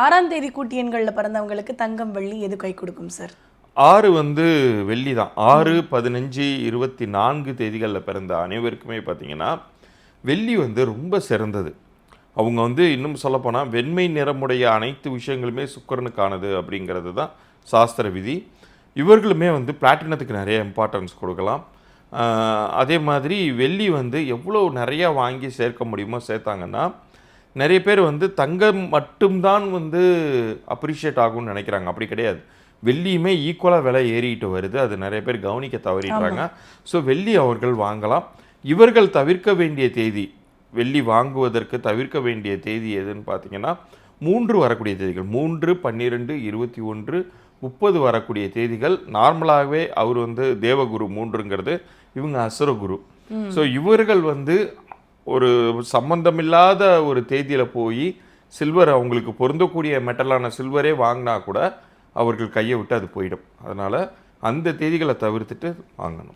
6ஆம் தேதி கூட்டு எண்கள்ல பிறந்தவங்களுக்கு தங்கம், வெள்ளி எது கை கொடுக்கும் சார்? 6 வந்து வெள்ளி தான். 6, 15, 24 தேதிகள்ல பிறந்த அனைவருக்குமே பார்த்தீங்கன்னா, வெள்ளி வந்து ரொம்ப சிறந்தது. அவங்க வந்து இன்னும் சொல்லப்போனா, வெண்மை நிறமுடைய அனைத்து விஷயங்களுமே சுக்கிரனுக்கானது அப்படிங்கிறது தான் சாஸ்திர விதி. இவர்களுமே வந்து பிளாட்டினத்துக்கு நிறைய இம்பார்ட்டன்ஸ் கொடுக்கலாம். அதே மாதிரி வெள்ளி வந்து எவ்வளோ நிறையா வாங்கி சேர்க்க முடியுமோ சேர்த்தாங்கன்னா, நிறைய பேர் வந்து தங்கம் மட்டும்தான் வந்து அப்ரிஷியேட் ஆகும்னு நினைக்கிறாங்க. அப்படி கிடையாது. வெள்ளியுமே ஈக்குவலாக விலை ஏறிட்டு வருது. அது நிறைய பேர் கவனிக்க தவறிடுறாங்க. ஸோ வெள்ளி அவர்கள் வாங்கலாம். இவர்கள் தவிர்க்க வேண்டிய தேதி, வெள்ளி வாங்குவதற்கு தவிர்க்க வேண்டிய தேதி எதுன்னு பார்த்தீங்கன்னா, 3 வரக்கூடிய தேதிகள். 3, 12, 21, 30 வரக்கூடிய தேதிகள். நார்மலாகவே அவர் வந்து தேவகுரு 3ங்கிறது, இவங்க அசுரகுரு. ஸோ இவர்கள் வந்து ஒரு சம்பந்தமில்லாத ஒரு தேதியில் போய் சில்வர் அவங்களுக்கு பொருந்தக்கூடிய மெட்டலான சில்வரே வாங்கினா கூட அவர்கள் கையை விட்டு அது போயிடும். அதனால் அந்த தேதிகளை தவிர்த்துட்டு வாங்கணும்.